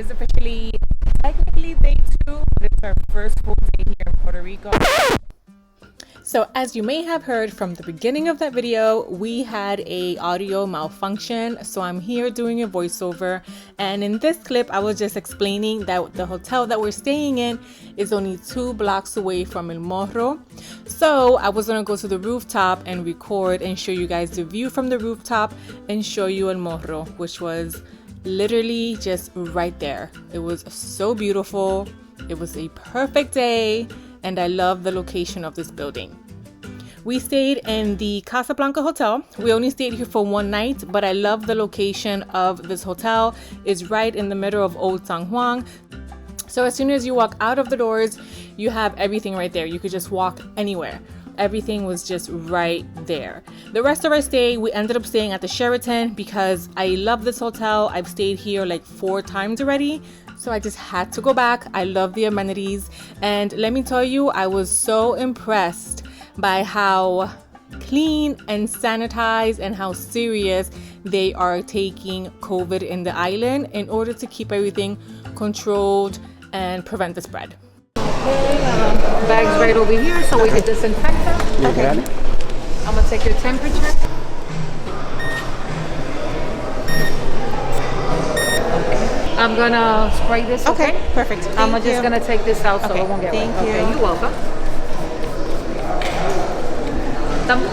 is officially technically day 2, but it's our first full day here in Puerto Rico. So as you may have heard from the beginning of that video, we had a audio malfunction. So I'm here doing a voiceover. And in this clip, I was just explaining that the hotel that we're staying in is only 2 blocks away from El Morro. So I was gonna go to the rooftop and record and show you guys the view from the rooftop and show you El Morro, which was literally just right there. It was so beautiful. It was a perfect day. And I love the location of this building. We stayed in the Casa Blanca hotel. We only stayed here for 1 night, but I love the location of this hotel. It's right in the middle of Old San Juan. So as soon as you walk out of the doors, you have everything right there. You could just walk anywhere. Everything was just right there. The rest of our stay, we ended up staying at the Sheraton because I love this hotel. I've stayed here like 4 times already. So I just had to go back. I love the amenities. And let me tell you, I was so impressed by how clean and sanitized and how serious they are taking COVID in the island in order to keep everything controlled and prevent the spread. Bags right over here so we can disinfect them. Okay. I'm gonna take your temperature. I'm gonna spray this. Okay, perfect. I'm just gonna take this out so it won't get wet. Thank you. Okay, you're welcome.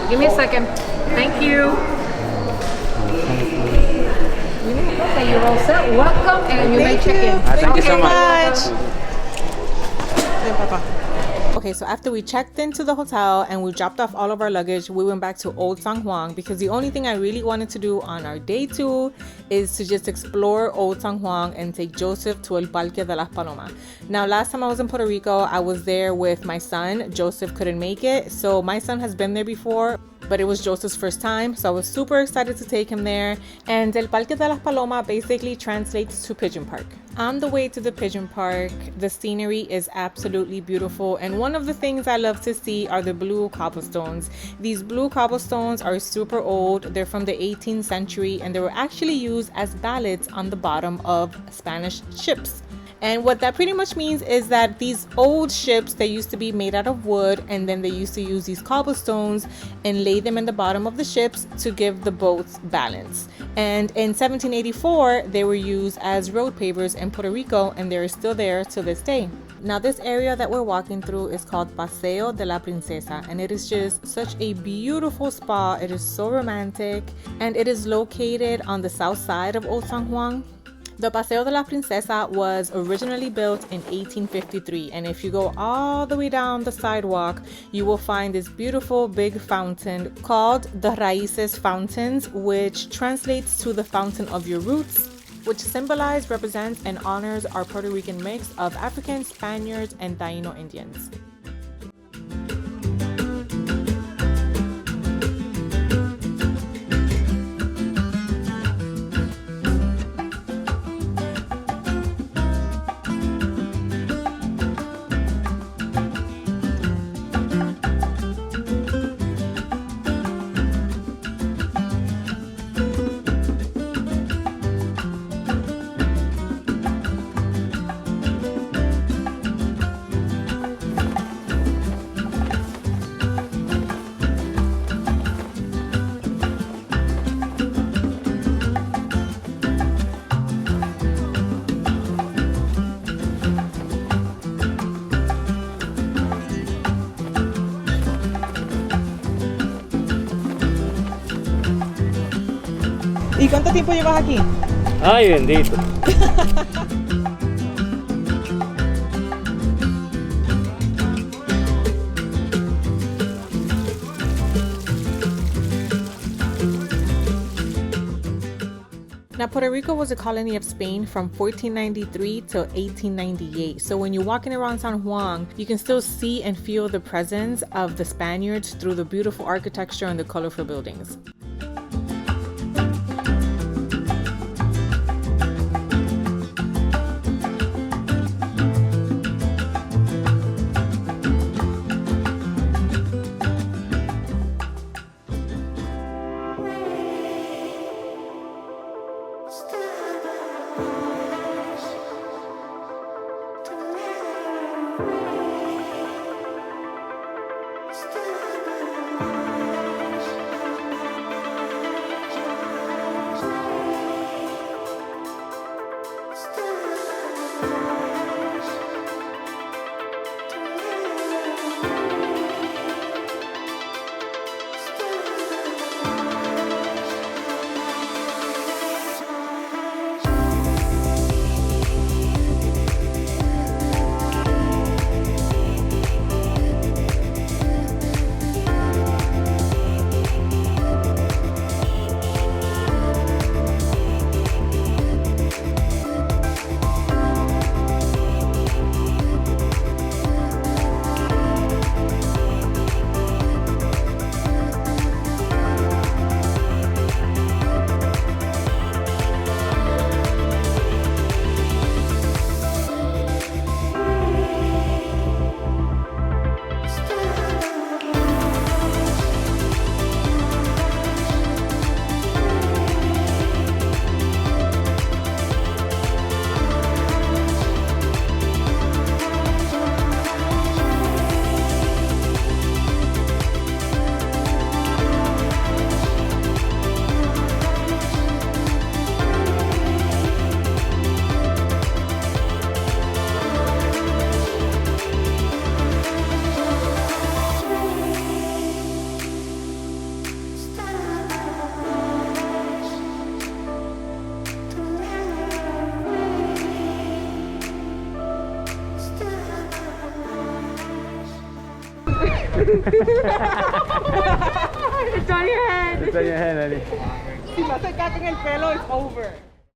Give me a second. Thank you. Okay, you're all set. Welcome, and you may check in. Thank you so much. Okay, so after we checked into the hotel and we dropped off all of our luggage, we went back to Old San Juan because the only thing I really wanted to do on our day 2 is to just explore Old San Juan and take Joseph to El Parque De Las Palomas. Now, last time I was in Puerto Rico, I was there with my son. Joseph couldn't make it, so my son has been there before, but it was Joseph's first time, so I was super excited to take him there. And El Parque de las Palomas basically translates to Pigeon Park. On the way to the Pigeon Park, the scenery is absolutely beautiful, and one of the things I love to see are the blue cobblestones. These blue cobblestones are super old. They're from the 18th century, and they were actually used as ballads on the bottom of Spanish ships. And what that pretty much means is that these old ships, they used to be made out of wood, and then they used to use these cobblestones and lay them in the bottom of the ships to give the boats balance. And in 1784, they were used as road pavers in Puerto Rico, and they're still there to this day. Now, this area that we're walking through is called Paseo de la Princesa, and it is just such a beautiful spot. It is so romantic, and it is located on the south side of Old San Juan. The Paseo de la Princesa was originally built in 1853, and if you go all the way down the sidewalk, you will find this beautiful big fountain called the Raíces Fountains, which translates to the fountain of your roots, which symbolize, represents, and honors our Puerto Rican mix of Africans, Spaniards, and Taino Indians. ¿Y cuánto tiempo llevas aquí? Ay, bendito. Now, Puerto Rico was a colony of Spain from 1493 till 1898. So when you're walking around San Juan, you can still see and feel the presence of the Spaniards through the beautiful architecture and the colorful buildings. It's on your head. It's on your head, honey. Si me acercas con el pelo, it's over.